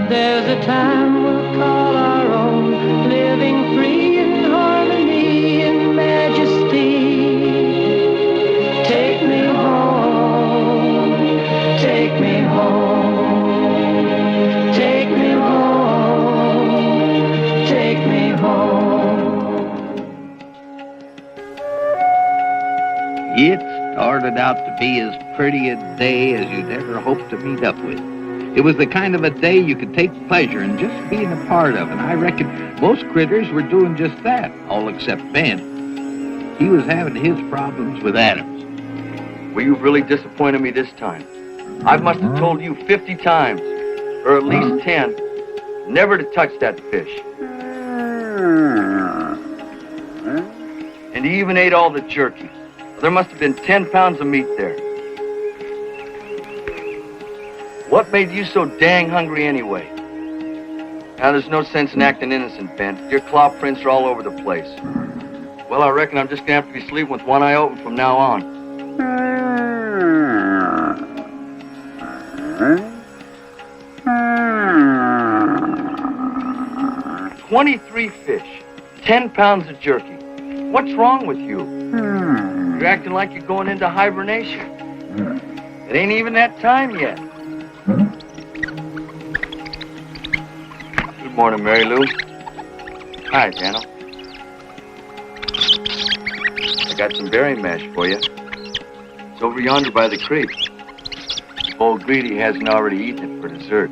There's a time we'll call our own, living free in harmony and majesty. Take me home, take me home, take me home, take me home. It started out to be as pretty a day as you'd ever hoped to meet up with. It was the kind of a day you could take pleasure in just being a part of, and I reckon most critters were doing just that, all except Ben. He was having his problems with Adams. Well, you've really disappointed me this time. I must have told you 50 times, or at least 10, never to touch that fish. And he even ate all the jerky. There must have been 10 pounds of meat there. What made you so dang hungry anyway? Now, there's no sense in acting innocent, Ben. Your claw prints are all over the place. Well, I reckon I'm just gonna have to be sleeping with one eye open from now on. 23 fish, 10 pounds of jerky. What's wrong with you? You're acting like you're going into hibernation. It ain't even that time yet. Good morning, Mary Lou. Hi, Daniel. I got some berry mash for you. It's over yonder by the creek. Old Greedy hasn't already eaten it for dessert.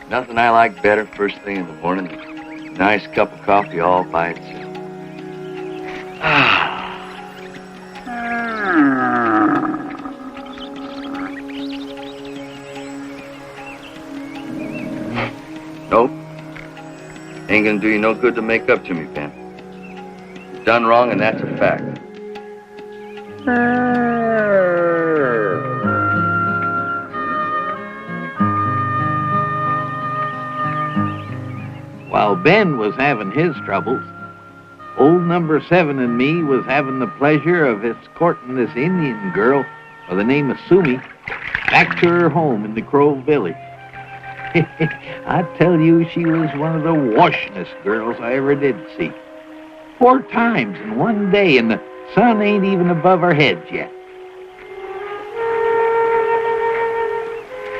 Nothing I like better first thing in the morning than a nice cup of coffee all by itself. Nope. Ain't gonna do you no good to make up to me, Ben. You've done wrong, and that's a fact. While Ben was having his troubles, old number 7 and me was having the pleasure of escorting this Indian girl by the name of Sumi back to her home in the Crow Village. I tell you, she was one of the washingest girls I ever did see. 4 times in one day, and the sun ain't even above our heads yet.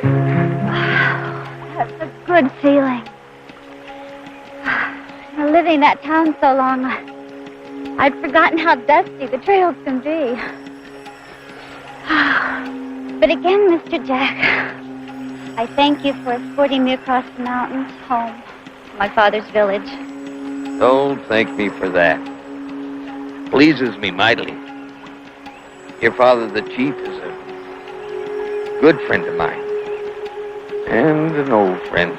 Wow, that's a good feeling. Living that town so long, I'd forgotten how dusty the trails can be. But again, Mr. Jack, I thank you for escorting me across the mountains home to my father's village. Don't thank me for that. Pleases me mightily. Your father, the chief, is a good friend of mine. And an old friend.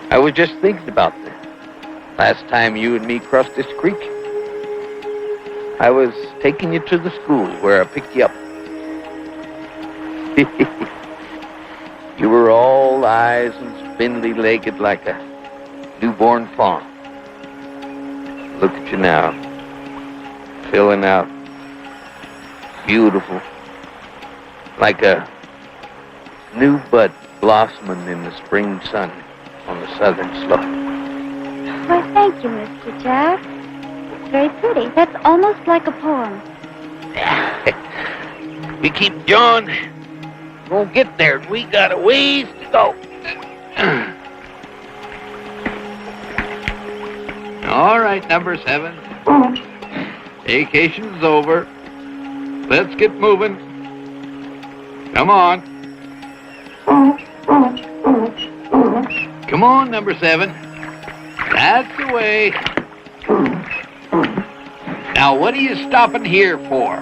I was just thinking about the last time you and me crossed this creek. I was taking you to the school where I picked you up. You were all eyes and spindly-legged like a newborn fawn. Look at you now, filling out, beautiful, like a new bud blossoming in the spring sun on the southern slope. Why, thank you, Mr. Jack. It's very pretty. That's almost like a poem. We keep jawing, we'll get there. We got a ways to go. All right, number 7. Vacation's over. Let's get moving. Come on. Come on, number 7. That's the way. Now, what are you stopping here for?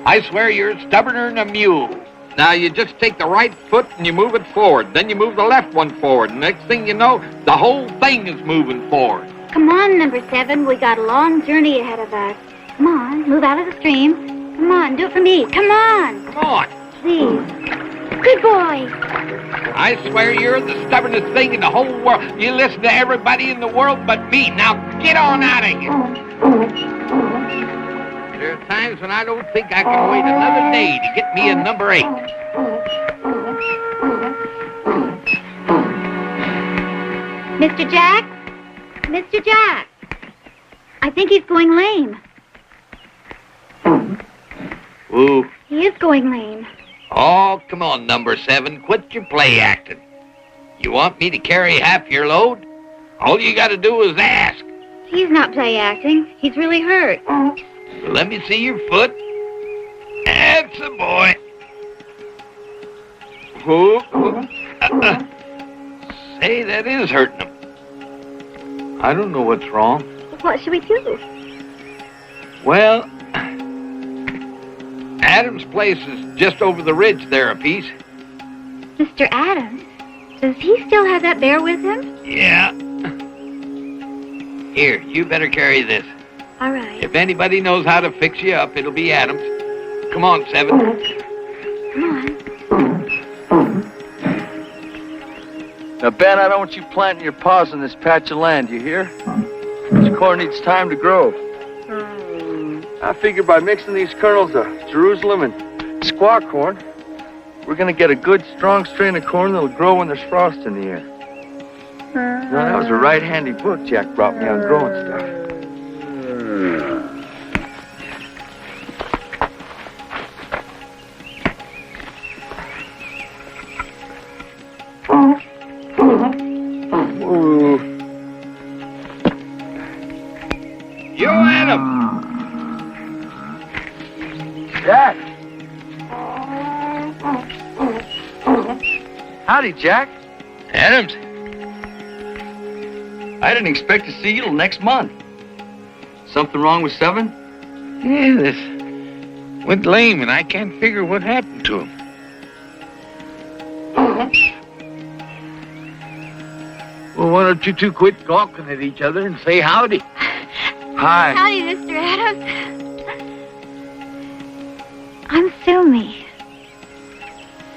I swear you're stubborner than a mule. Now, you just take the right foot and you move it forward. Then you move the left one forward. And next thing you know, the whole thing is moving forward. Come on, number 7. We got a long journey ahead of us. Come on, move out of the stream. Come on, do it for me. Come on. Come on. Please. Good boy. I swear you're the stubbornest thing in the whole world. You listen to everybody in the world but me. Now get on out of here. There are times when I don't think I can wait another day to get me a number 8. Mr. Jack? Mr. Jack? I think he's going lame. Ooh. He is going lame. Oh, come on, number 7. Quit your play acting. You want me to carry half your load? All you got to do is ask. He's not play acting. He's really hurt. Let me see your foot. That's a boy. Say, that is hurting him. I don't know what's wrong. What should we do? Well, Adam's place is just over the ridge there a piece. Mr. Adams? Does he still have that bear with him? Yeah. Here, you better carry this. All right. If anybody knows how to fix you up, it'll be Adams. Come on, 7. Come on. Now, Ben, I don't want you planting your paws on this patch of land, you hear? This corn needs time to grow. I figure by mixing these kernels of Jerusalem and squaw corn, we're going to get a good, strong strain of corn that'll grow when there's frost in the air. Now, that was a right handy book Jack brought me on growing stuff. You, Adam! Jack! Howdy, Jack. Adams? I didn't expect to see you till next month. Something wrong with 7? Yeah, this went lame, and I can't figure what happened to him. Well, why don't you two quit gawking at each other and say howdy? Hi. Howdy, Mr. Adams. I'm Sumi.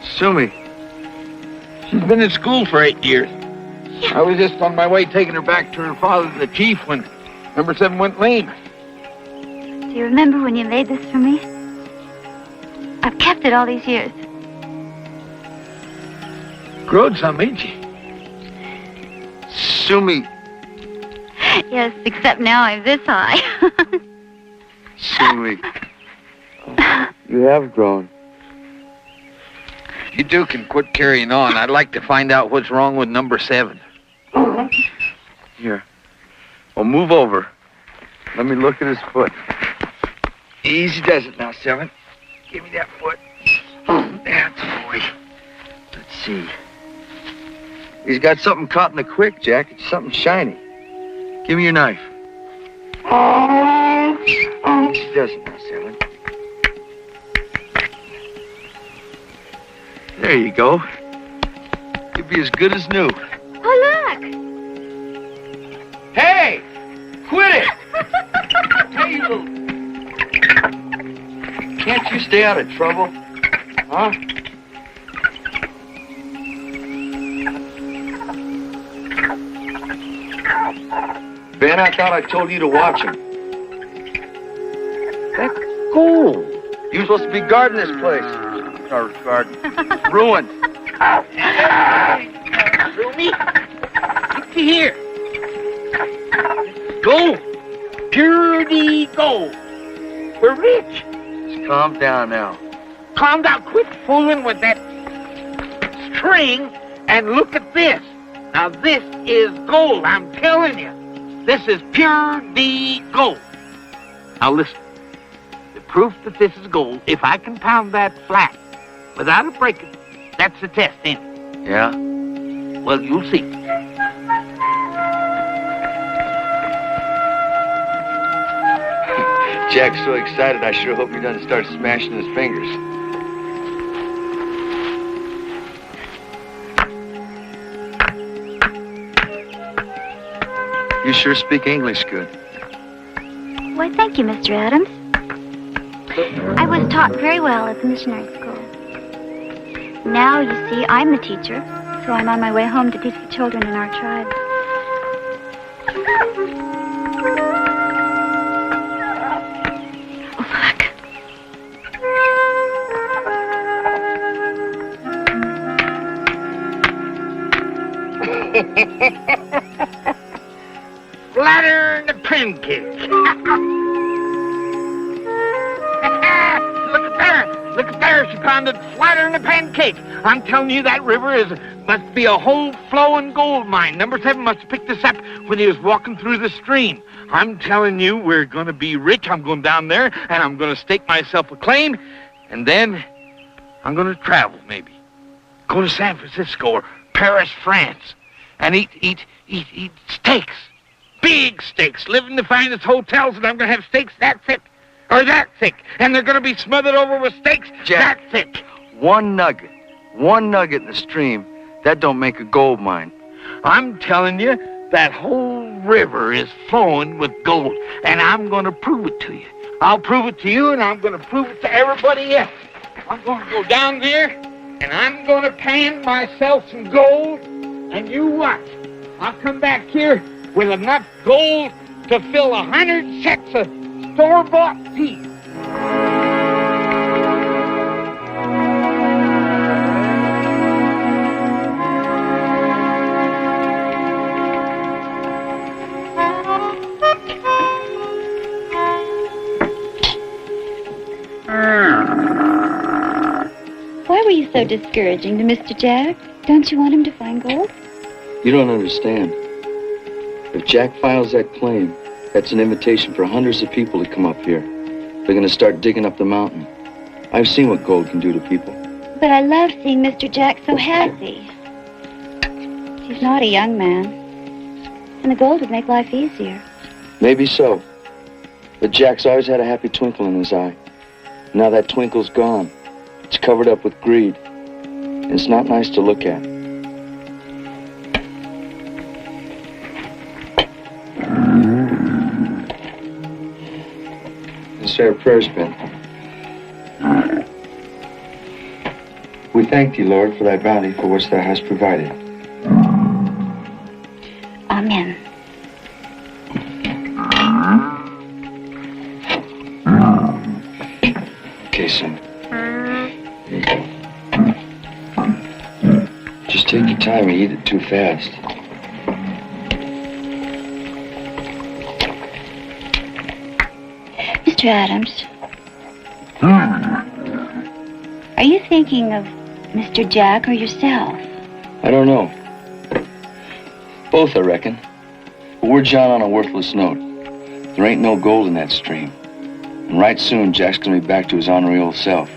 Sumi. She's been in school for 8 years. I was just on my way taking her back to her father, the chief, when number 7 went lame. Do you remember when you made this for me? I've kept it all these years. Growed some, ain't she? Sumi. Yes, except now I'm this high. Sumi. You have grown. You two can quit carrying on. I'd like to find out what's wrong with number 7. Here. Well, move over. Let me look at his foot. Easy does it now, 7. Give me that foot. That's a boy. Let's see. He's got something caught in the quick, Jack. It's something shiny. Give me your knife. Easy does it now, 7. There you go. You'll be as good as new. Oh, look! Hey! Quit it! Hey, you little... Can't you stay out of trouble? Huh? Ben, I thought I told you to watch him. That's gold. You were supposed to be guarding this place. Or garden. Ruined. Sumi, look here. Gold. Purity gold. We're rich. Just calm down now. Calm down. Quit fooling with that string and look at this. Now, this is gold. I'm telling you. This is pure D gold. Now, listen. The proof that this is gold, if I can pound that flat without it breaking, that's the test, ain't it? Yeah? Well, you'll see. Jack's so excited, I sure hope he doesn't start smashing his fingers. You sure speak English good. Why, thank you, Mr. Adams. I was taught very well at the missionary school. Now, you see, I'm the teacher, so I'm on my way home to teach the children in our tribe. Oh, look. Flatter than the pancake. Look at there. She found it flatter than a pancake. I'm telling you, that river must be a whole flowing gold mine. Number 7 must have picked this up when he was walking through the stream. I'm telling you, we're going to be rich. I'm going down there, and I'm going to stake myself a claim, and then I'm going to travel, maybe. Go to San Francisco or Paris, France, and eat steaks. Big steaks. Live in the finest hotels, and I'm going to have steaks that thick. Or that thick. And they're going to be smothered over with steaks Jack, that thick. One nugget in the stream, that don't make a gold mine. I'm telling you, that whole river is flowing with gold. And I'm going to prove it to you. I'll prove it to you, and I'm going to prove it to everybody else. I'm going to go down there, and I'm going to pan myself some gold. And you watch. I'll come back here with enough gold to fill 100 sets of store-bought teeth. Why were you so discouraging to Mr. Jack? Don't you want him to find gold? You don't understand. If Jack files that claim, that's an invitation for hundreds of people to come up here. They're going to start digging up the mountain. I've seen what gold can do to people. But I love seeing Mr. Jack so happy. He's not a young man. And the gold would make life easier. Maybe so. But Jack's always had a happy twinkle in his eye. Now that twinkle's gone. It's covered up with greed. And it's not nice to look at. Say our prayers, Ben. We thank thee, Lord, for thy bounty, for which thou hast provided. Amen. Okay, son. Just take your time and eat it too fast. Mr. Adams, are you thinking of Mr. Jack or yourself? I don't know. Both, I reckon. But we're John on a worthless note. There ain't no gold in that stream. And right soon, Jack's gonna be back to his ornery old self.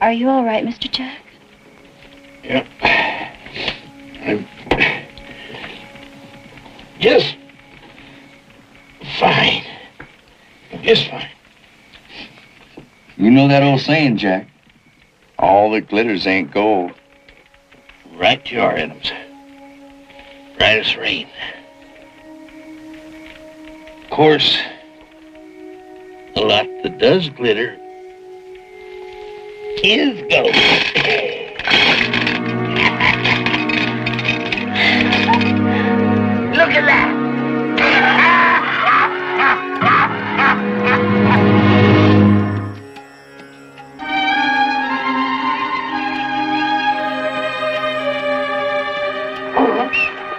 Are you all right, Mr. Jack? Yep. I'm just fine. Just fine. You know that old saying, Jack. All that glitters ain't gold. Right you are, Adams. Right as rain. Of course, a lot that does glitter is gold. Look at that!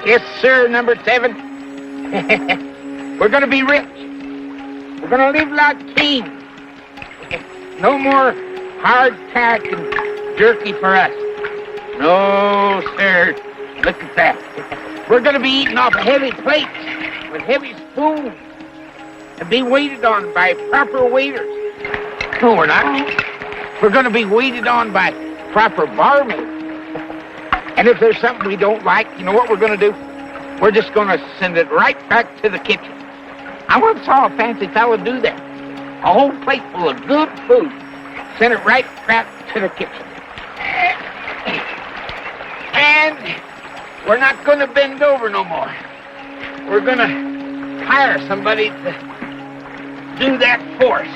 Yes, sir, number 7. We're gonna be rich. We're gonna live like kings. No more hardtack and jerky for us. No, sir. Look at that. We're gonna be eating off heavy plates with heavy spoons and be waited on by proper waiters. No, we're not. We're gonna be waited on by proper barmaids. And if there's something we don't like, you know what we're going to do? We're just going to send it right back to the kitchen. I once saw a fancy fellow do that. A whole plate full of good food. Send it right back to the kitchen. And we're not going to bend over no more. We're going to hire somebody to do that for us.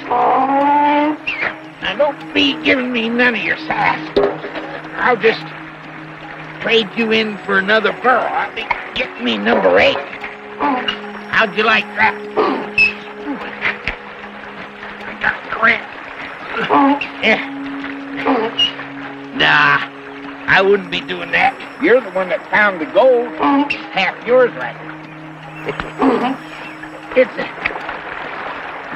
Now, don't be giving me none of your sass. I'll just trade you in for another girl. I'll be getting me number 8. How'd you like that? I got cramp. Yeah. Nah, I wouldn't be doing that. You're the one that found the gold. It's half yours right now. It's a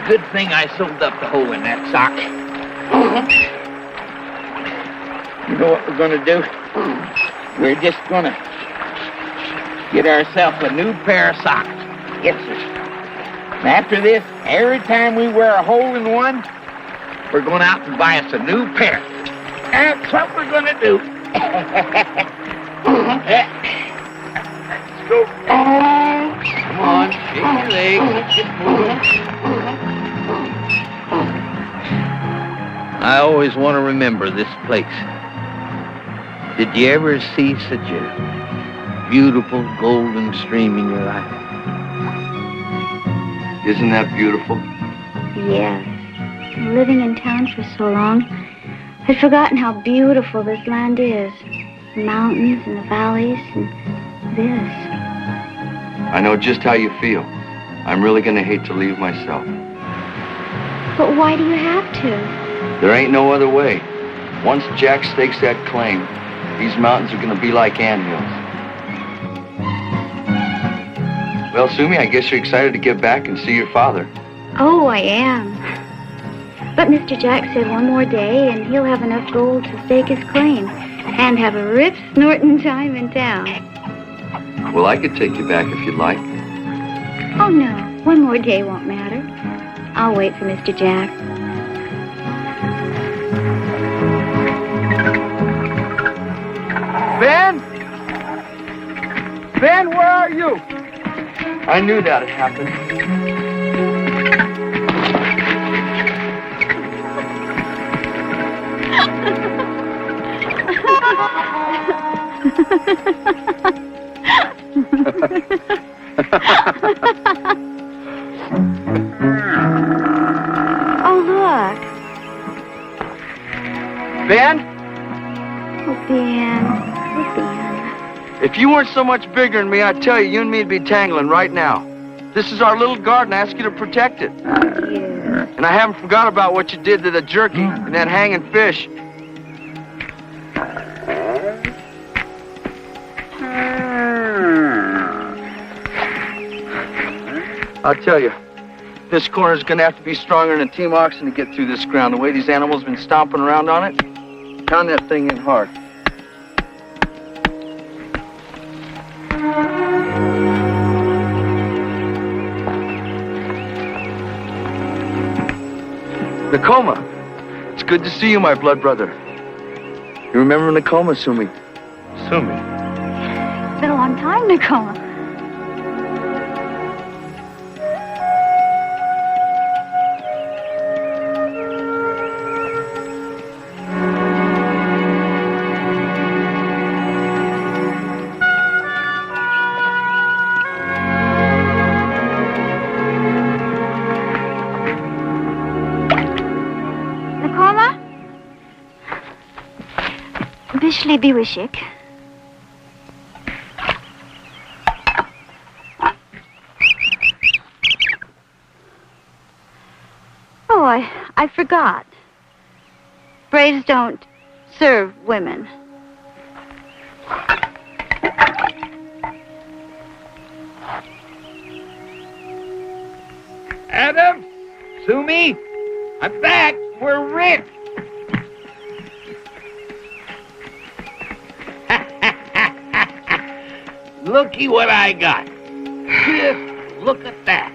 good thing I sewed up the hole in that sock. You know what we're going to do? We're just going to get ourselves a new pair of socks. Yes, sir. And after this, every time we wear a hole in one, we're going out and buy us a new pair. That's what we're going to do. Let's go. Come on, shake your legs. Let's get moving. I always want to remember this place. Did you ever see such a beautiful golden stream in your life? Isn't that beautiful? Yes. Living in town for so long, I'd forgotten how beautiful this land is. The mountains and the valleys and this. I know just how you feel. I'm really going to hate to leave myself. But why do you have to? There ain't no other way. Once Jack stakes that claim, these mountains are going to be like anthills. Well, Sumi, I guess you're excited to get back and see your father. Oh, I am. But Mr. Jack said one more day and he'll have enough gold to stake his claim and have a rip-snorting time in town. Well, I could take you back if you'd like. Oh, no. One more day won't matter. I'll wait for Mr. Jack. Ben? Ben, where are you? I knew that'd happen. Oh, look. Ben? Oh, Ben. Oh, Ben. If you weren't so much bigger than me, I'd tell you, you and me'd be tangling right now. This is our little garden. I ask you to protect it. Yeah. And I haven't forgot about what you did to the jerky and that hanging fish. I'll tell you, this corner's gonna have to be stronger than a team oxen to get through this ground. The way these animals have been stomping around on it, pound that thing in hard. Nakoma, it's good to see you, my blood brother. You remember Nakoma, Sumi? Sumi. It's been a long time, Nicole. Bishli Biwishik. Oh, I forgot. Braves don't serve women. Adam, Sumi, I'm back. We're rich. Looky what I got. Just look at that.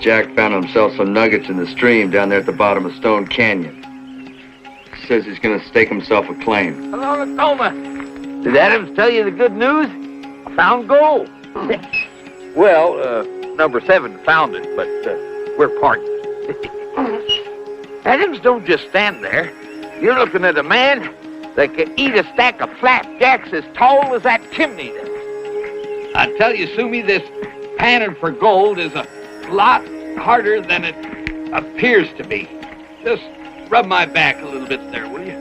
Jack found himself some nuggets in the stream down there at the bottom of Stone Canyon. Says he's gonna stake himself a claim. Hello, Nakoma. Did Adams tell you the good news? I found gold. Well, number 7 found it, but we're partners. Adams don't just stand there. You're looking at a man that can eat a stack of flapjacks as tall as that chimney does. I tell you, Sumi, this panning for gold is a lot harder than it appears to be. Just rub my back a little bit there, will you?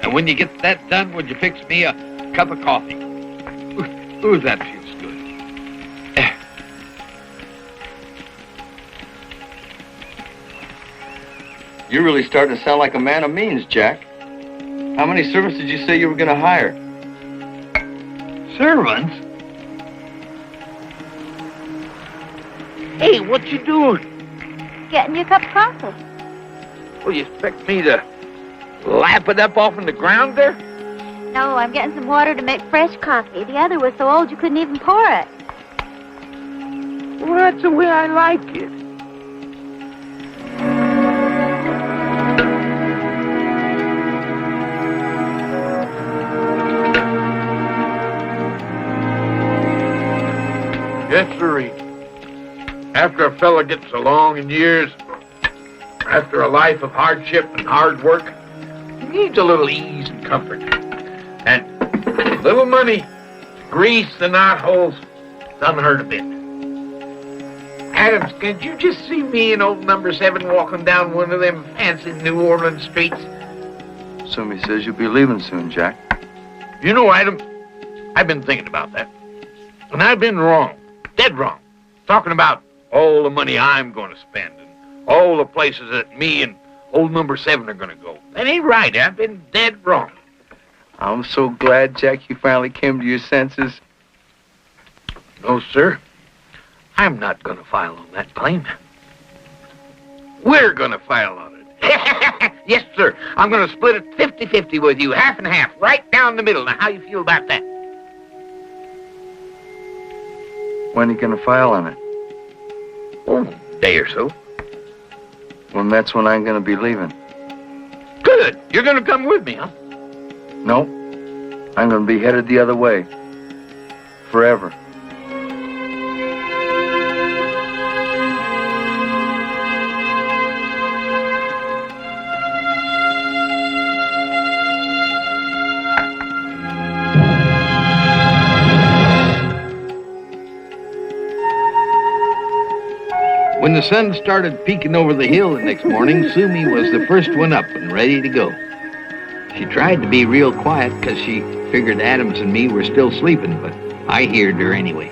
And when you get that done, would you fix me a cup of coffee? Ooh, that feels good. You're really starting to sound like a man of means, Jack. How many servants did you say you were going to hire? Servants? Hey, what you doing? Getting you a cup of coffee. Well, you expect me to lap it up off on the ground there? No, I'm getting some water to make fresh coffee. The other was so old you couldn't even pour it. Well, that's the way I like it. Yes, sirree. After a fella gets along in years, after a life of hardship and hard work, he needs a little ease and comfort. And a little money to grease the knotholes doesn't hurt a bit. Adams, can't you just see me and old number 7 walking down one of them fancy New Orleans streets? Sumi says you'll be leaving soon, Jack. You know, Adam, I've been thinking about that. And I've been wrong, dead wrong, talking about all the money I'm going to spend and all the places that me and old number 7 are going to go. That ain't right. I've been dead wrong. I'm so glad, Jack, you finally came to your senses. No, sir. I'm not going to file on that claim. We're going to file on it. Yes, sir. I'm going to split it 50-50 with you, half and half, right down the middle. Now, how you feel about that? When are you going to file on it? Oh, a day or so. Well, that's when I'm going to be leaving. Good. You're going to come with me, huh? No, I'm going to be headed the other way. Forever. When the sun started peeking over the hill the next morning, Sumi was the first one up and ready to go. She tried to be real quiet because she figured Adams and me were still sleeping, but I heard her anyway.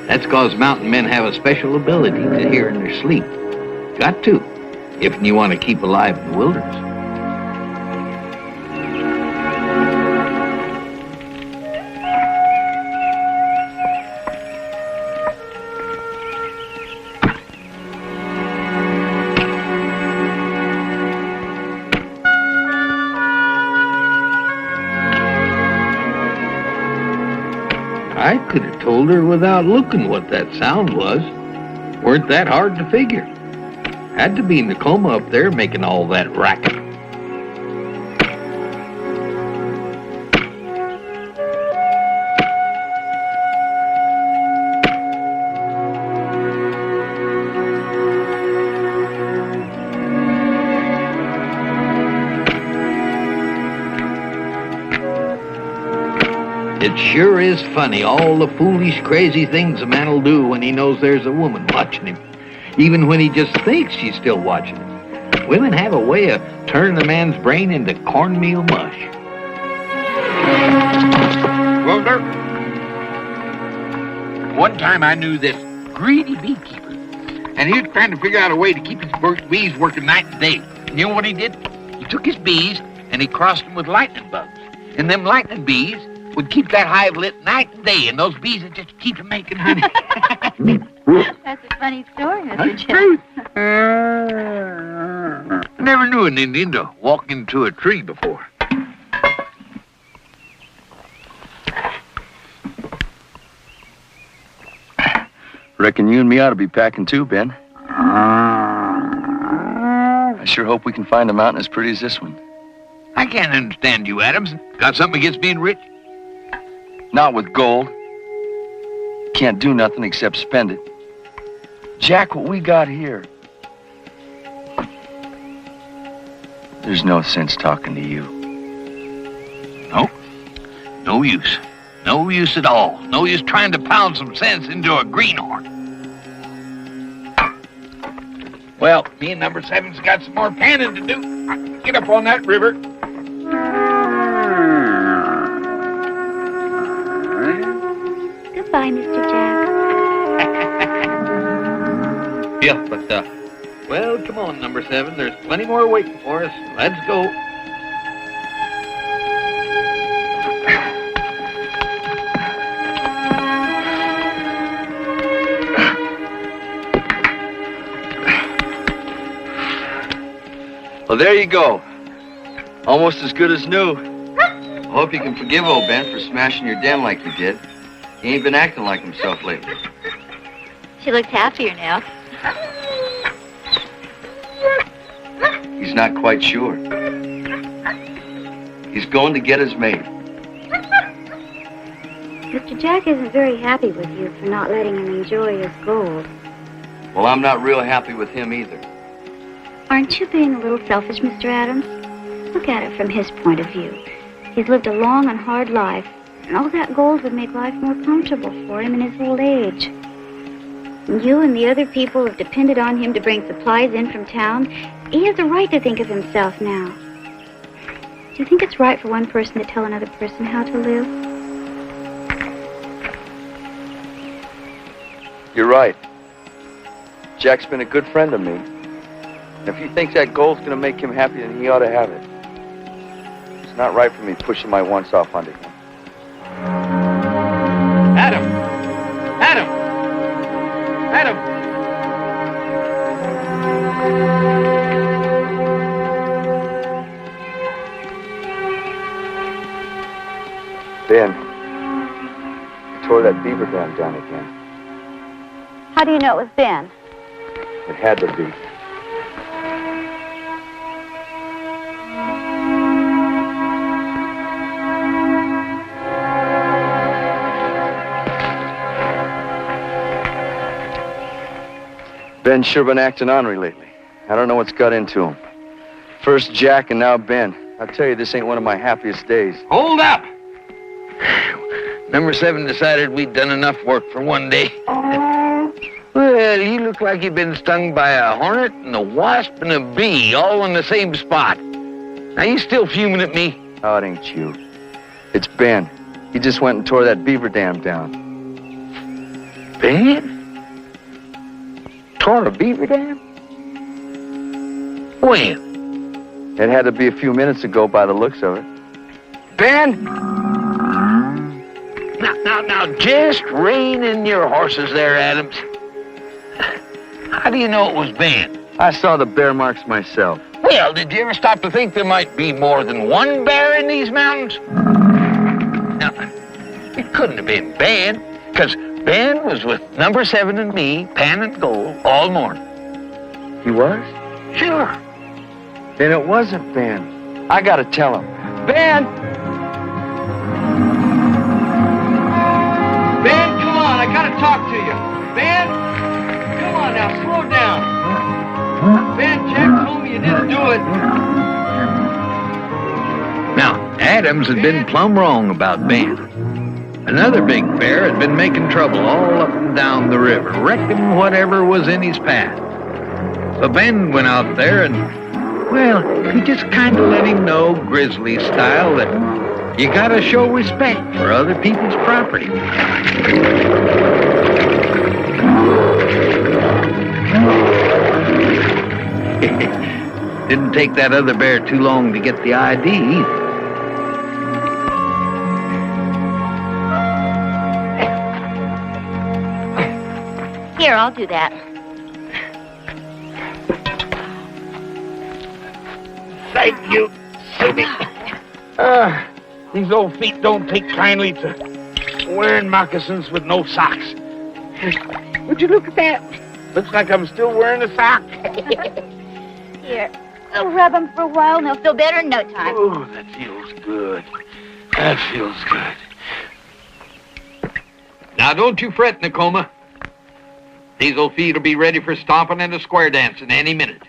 That's because mountain men have a special ability to hear in their sleep. Got to, if you want to keep alive in the wilderness. I could have told her without looking what that sound was. Weren't that hard to figure. Had to be Nakoma up there making all that racket. It sure is funny, all the foolish, crazy things a man will do when he knows there's a woman watching him. Even when he just thinks she's still watching him. Women have a way of turning a man's brain into cornmeal mush. Well, sir, one time I knew this greedy beekeeper, and he was trying to figure out a way to keep his bees working night and day. You know what he did? He took his bees, and he crossed them with lightning bugs. And them lightning bees would keep that hive lit night and day, and those bees would just keep making honey. That's a funny story, Mr. That's Chip. true. I never knew an Indian to walk into a tree before. Reckon you and me ought to be packing too, Ben. I sure hope we can find a mountain as pretty as this one. I can't understand you, Adams. Got something against being rich? Not with gold. Can't do nothing except spend it. Jack, what we got here. There's no sense talking to you. No. No use. No use at all. No use trying to pound some sense into a greenhorn. Well, me and number 7's got some more panning to do. Get up on that river. Goodbye, Mr. Jack. Yeah, but, well, come on, number 7. There's plenty more waiting for us. Let's go. Well, there you go. Almost as good as new. I hope you can forgive old Ben for smashing your den like you did. He ain't been acting like himself lately. She looks happier now. He's not quite sure. He's going to get his maid. Mr. Jack isn't very happy with you for not letting him enjoy his gold. Well, I'm not real happy with him either. Aren't you being a little selfish, Mr. Adams? Look at it from his point of view. He's lived a long and hard life, and all that gold would make life more comfortable for him in his old age. And you and the other people have depended on him to bring supplies in from town. He has a right to think of himself now. Do you think it's right for one person to tell another person how to live? You're right. Jack's been a good friend of me. If he thinks that gold's going to make him happy, then he ought to have it. It's not right for me pushing my wants off onto him. Adam! Adam! Adam! Ben, I tore that beaver dam down again. How do you know it was Ben? It had to be. Ben's sure been acting ornery lately. I don't know what's got into him. First Jack and now Ben. I'll tell you, this ain't one of my happiest days. Hold up! Number 7 decided we'd done enough work for one day. Well, you look like you've been stung by a hornet and a wasp and a bee all in the same spot. Now, you still fuming at me? Oh, it ain't you. It's Ben. He just went and tore that beaver dam down. Ben? Tore a beaver dam? When? It had to be a few minutes ago by the looks of it. Ben! Now, just rein in your horses there, Adams. How do you know it was Ben? I saw the bear marks myself. Well, did you ever stop to think there might be more than one bear in these mountains? Now, it couldn't have been Ben, because Ben was with number 7 and me, panning gold, all morning. He was? Sure. Then it wasn't Ben. I gotta tell him. Ben! Ben, come on, I gotta talk to you. Ben! Come on now, slow down. Ben, Jack told me you didn't do it. Now, Adams had been plumb wrong about Ben. Another big bear had been making trouble all up and down the river, wrecking whatever was in his path. So Ben went out there and, well, he just kind of let him know, Grizzly style, that you gotta show respect for other people's property. Didn't take that other bear too long to get the ID either. Here, I'll do that. Thank you, Susie. These old feet don't take kindly to wearing moccasins with no socks. Would you look at that? Looks like I'm still wearing a sock. Here, I'll rub them for a while and they'll feel better in no time. Oh, that feels good. That feels good. Now, don't you fret, Nakoma. These old feet will be ready for stomping and a square dancing any minute.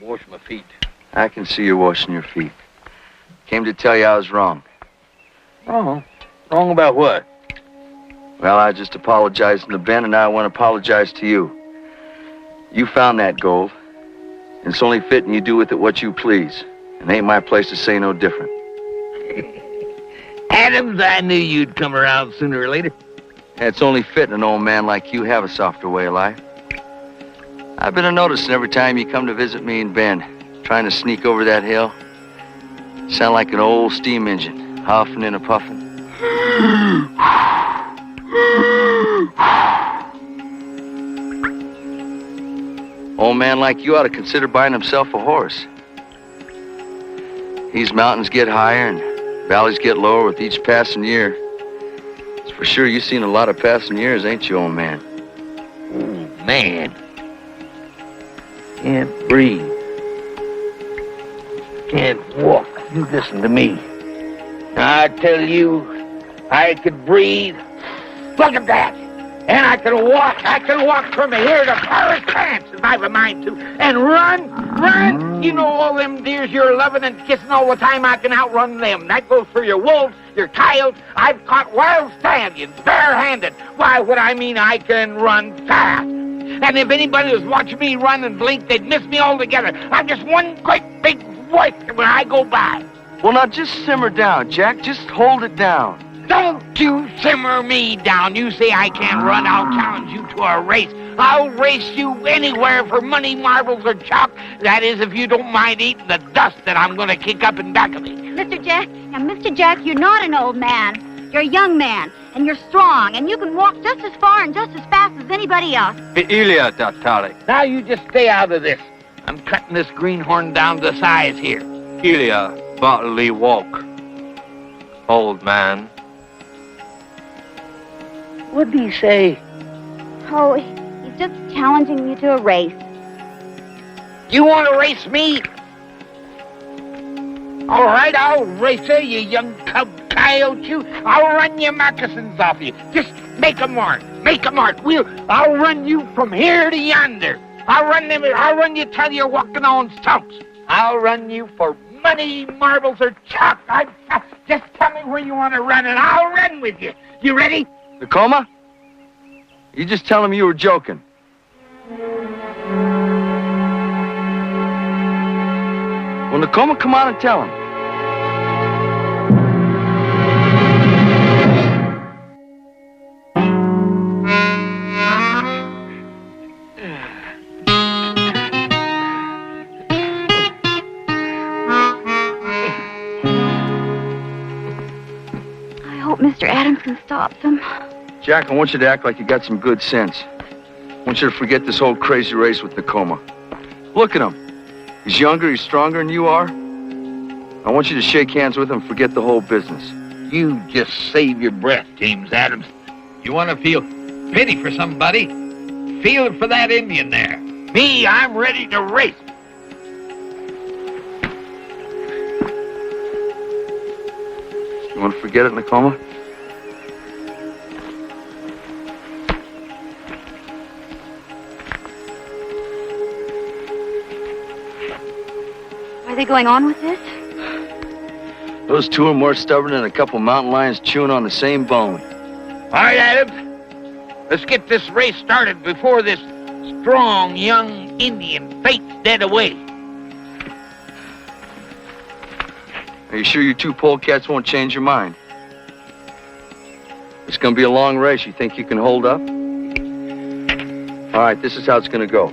Wash my feet. I can see you washing your feet. Came to tell you I was wrong. Wrong? Wrong about what? Well, I just apologized to Ben, and now I want to apologize to you. You found that gold, and it's only fitting you do with it what you please. And ain't my place to say no different. Adams, I knew you'd come around sooner or later. And it's only fitting an old man like you have a softer way of life. I've been noticing every time you come to visit me in Bend, trying to sneak over that hill. Sound like an old steam engine, huffing and a-puffing. Old man like you ought to consider buying himself a horse. These mountains get higher and valleys get lower with each passing year. It's for sure you've seen a lot of passing years, ain't you, old man? Oh, man. Can't breathe. Can't walk. You listen to me. I tell you, I could breathe. Look at that. And I can walk. I can walk from here to Paris, France, if I have a mind to. And run. You know all them deers you're loving and kissing all the time, I can outrun them. That goes for your wolves, your coyotes. I've caught wild stallions, barehanded. Why, what I mean, I can run fast. And if anybody was watching me run and blink, they'd miss me altogether. I'm just one great big voice when I go by. Well, now just simmer down, Jack. Just hold it down. Don't you simmer me down. You say I can't run, I'll challenge you to a race. I'll race you anywhere for money, marbles, or chalk. That is, if you don't mind eating the dust that I'm going to kick up in back of me. Mr. Jack, you're not an old man. You're a young man, and you're strong, and you can walk just as far and just as fast as anybody else. Ilya, Tatari. Now you just stay out of this. I'm cutting this greenhorn down to size here. Ilya, bodily walk. Old man. What'd he say? Oh, he's just challenging you to a race. You want to race me? All right, I'll race you, you young cub coyote, you. I'll run your moccasins off you. Just make a mark. Make a mark. I'll run you from here to yonder. I'll run you till you're walking on stumps. I'll run you for money, marbles, or chalk. Just tell me where you want to run, and I'll run with you. You ready? Tacoma? You just tell him you were joking. Well, Tacoma, come on and tell him. I hope Mr. Adams can stop them. Jack, I want you to act like you got some good sense. I want you to forget this whole crazy race with Tacoma. Look at him. He's younger, he's stronger than you are. I want you to shake hands with him and forget the whole business. You just save your breath, James Adams. You want to feel pity for somebody? Feel it for that Indian there. Me, I'm ready to race. You want to forget it, Tacoma? Are they going on with this? Those two are more stubborn than a couple mountain lions chewing on the same bone. All right, Adams. Let's get this race started before this strong young Indian faints dead away. Are you sure you two polecats won't change your mind? It's going to be a long race. You think you can hold up? All right, this is how it's going to go.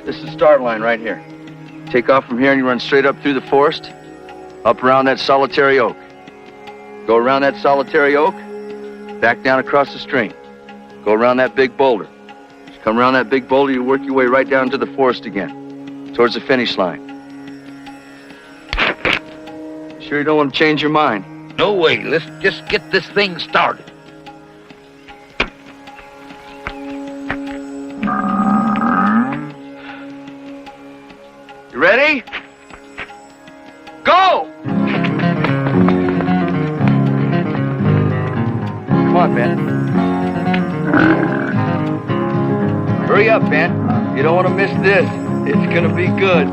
This is the start line right here. Take off from here and you run straight up through the forest, up around that solitary oak. Go around that solitary oak, back down across the stream. Go around that big boulder. As you come around that big boulder, you work your way right down to the forest again, towards the finish line. Sure you don't want to change your mind? No way. Let's just get this thing started. You ready? Go! Come on, Ben. Hurry up, Ben. You don't want to miss this. It's gonna be good.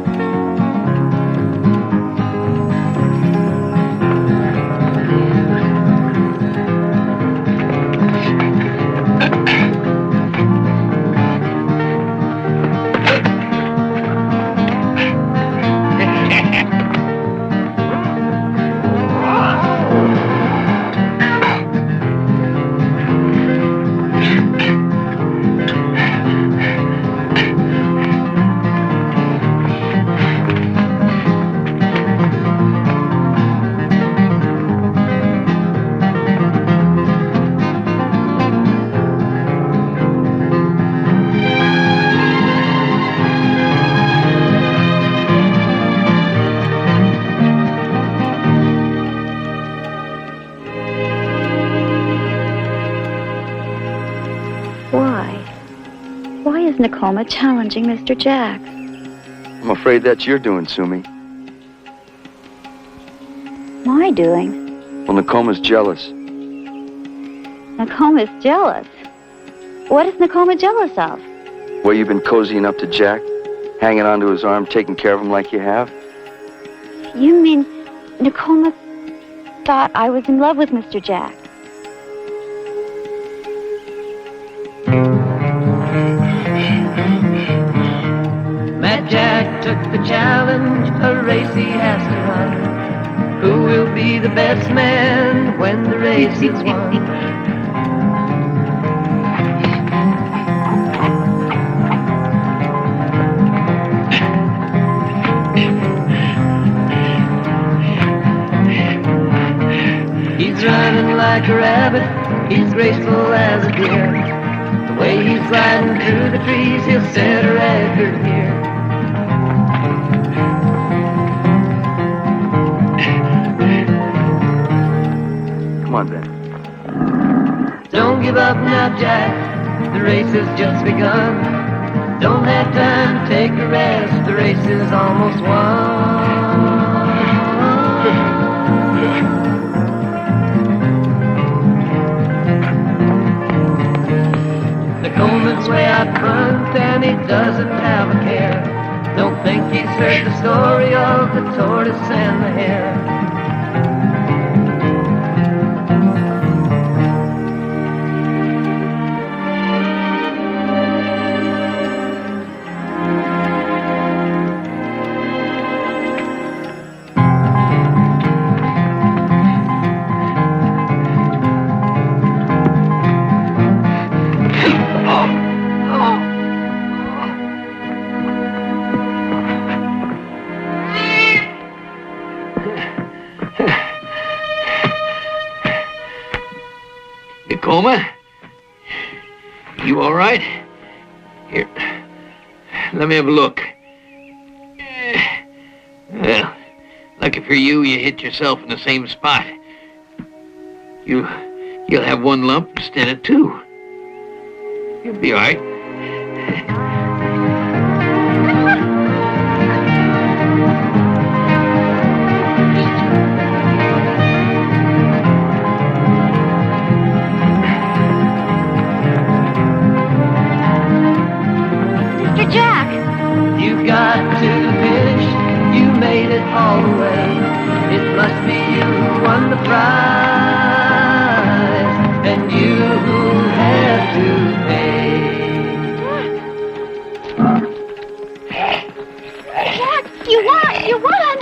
Nakoma challenging Mr. Jack. I'm afraid that's your doing, Sumi. My doing? Well, Nakoma's jealous. Nakoma's jealous. What is Nakoma jealous of? Well, you've been cozying up to Jack, hanging onto his arm, taking care of him like you have. You mean Nakoma thought I was in love with Mr. Jack? Mad Jack took the challenge, a race he has to run. Who will be the best man when the race is won? He's running like a rabbit, he's graceful as a deer. The way he's riding through the trees, he'll set a record here. Come on, Ben. Don't give up now, Jack, the race has just begun. Don't have time to take a rest, the race is almost won. Nakoma's way out front and he doesn't have a care. Don't think he's heard the story of the tortoise and the hare. Nakoma? You all right? Here, let me have a look. Well, lucky for you, you hit yourself in the same spot. You'll have one lump instead of two. You'll be all right. Mr. Jack! You've got to finish, you made it all the way. It must be you who won the prize, and you who have to pay. Jack, you won! You won!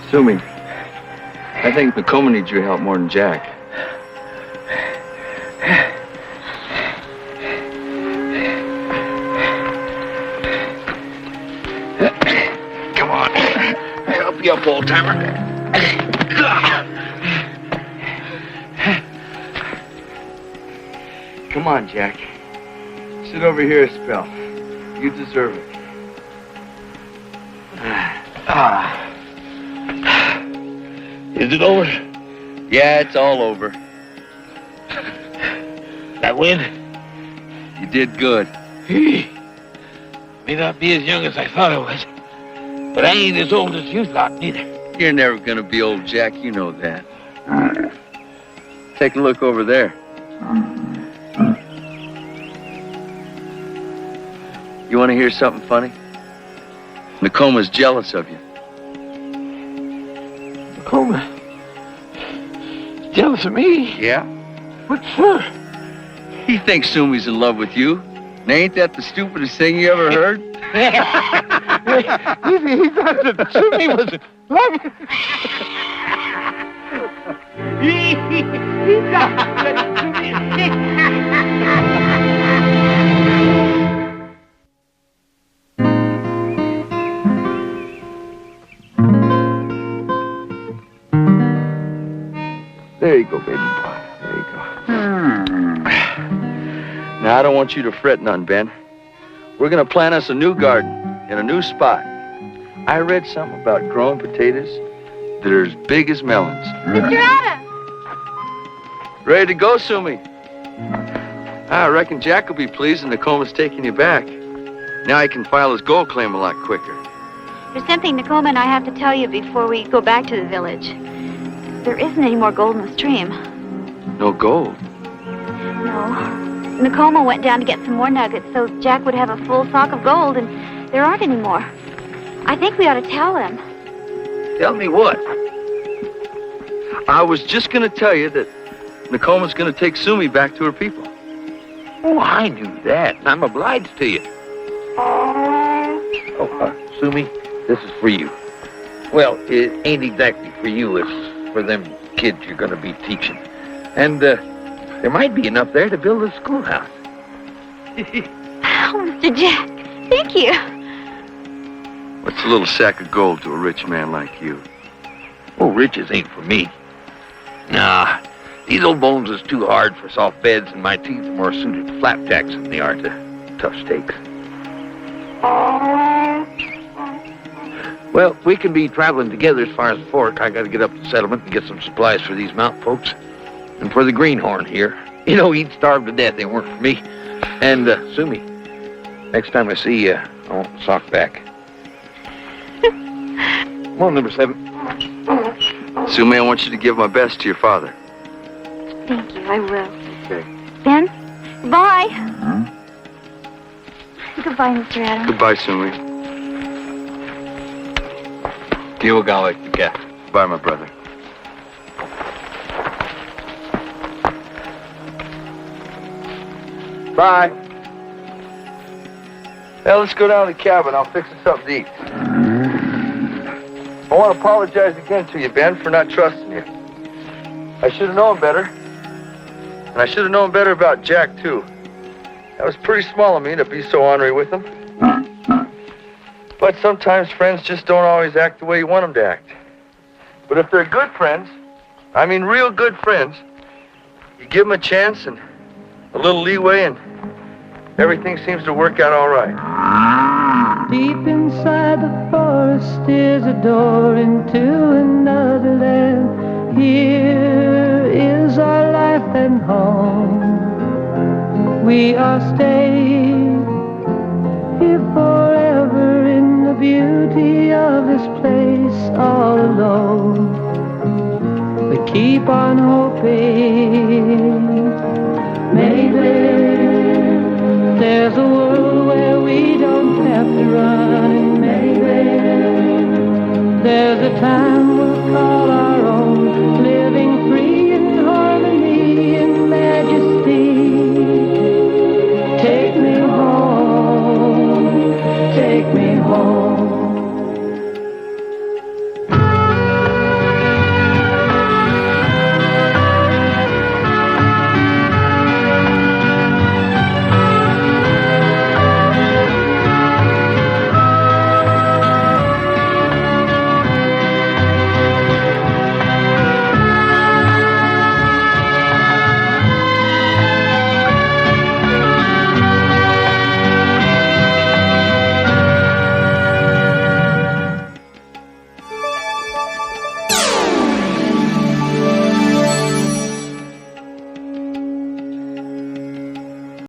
Sumi, I think Nakoma needs your help more than Jack. Come on. I'll help you up, old timer. Come on, Jack. Sit over here a spell. You deserve it. Is it over? Yeah, it's all over. I win? You did good. May not be as young as I thought I was, but I ain't as old as you thought, neither. You're never gonna be old, Jack. You know that. Take a look over there. You want to hear something funny? Nakoma's jealous of you. Nakoma? Jealous of me? Yeah? What for? He thinks Sumi's in love with you. And ain't that the stupidest thing you ever heard? He thought that Sumi was in love. He thought that Sumi... go, baby boy. There you go. Now, I don't want you to fret none, Ben. We're going to plant us a new garden in a new spot. I read something about growing potatoes that are as big as melons. Mr. Adams! Ready to go, Sumi? I reckon Jack will be pleased and Nakoma's taking you back. Now he can file his gold claim a lot quicker. There's something Nakoma and I have to tell you before we go back to the village. There isn't any more gold in the stream. No gold? No. Nakoma went down to get some more nuggets so Jack would have a full sock of gold, and there aren't any more. I think we ought to tell him. Tell me what? I was just going to tell you that Nakoma's going to take Sumi back to her people. Oh, I knew that, and I'm obliged to you. Oh, Sumi, this is for you. Well, it ain't exactly for you. It's for them kids you're going to be teaching. And there might be enough there to build a schoolhouse. Oh, Mr. Jack, thank you. What's a little sack of gold to a rich man like you? Oh, riches ain't for me. Nah, these old bones is too hard for soft beds, and my teeth are more suited to flapjacks than they are to tough steaks. Well, we can be traveling together as far as the fork. I got to get up to the settlement and get some supplies for these mountain folks. And for the greenhorn here. You know, he'd starve to death if it weren't for me. And, Sumi, next time I see you, I want the sock back. Come on, number 7. Sumi, I want you to give my best to your father. Thank you, I will. Okay. Ben, goodbye. Goodbye, Mr. Adams. Goodbye, Sumi. Bye, my brother. Bye. Well, let's go down to the cabin. I'll fix us something to eat. I want to apologize again to you, Ben, for not trusting you. I should have known better. And I should have known better about Jack, too. That was pretty small of me to be so ornery with him. But sometimes friends just don't always act the way you want them to act. But if they're good friends, I mean real good friends, you give them a chance and a little leeway and everything seems to work out all right. Deep inside the forest is a door into another land. Here is our life and home. We are staying here forever in the beauty of this place all alone. We keep on hoping maybe there's a world where we don't have to run, and maybe there's a time we'll call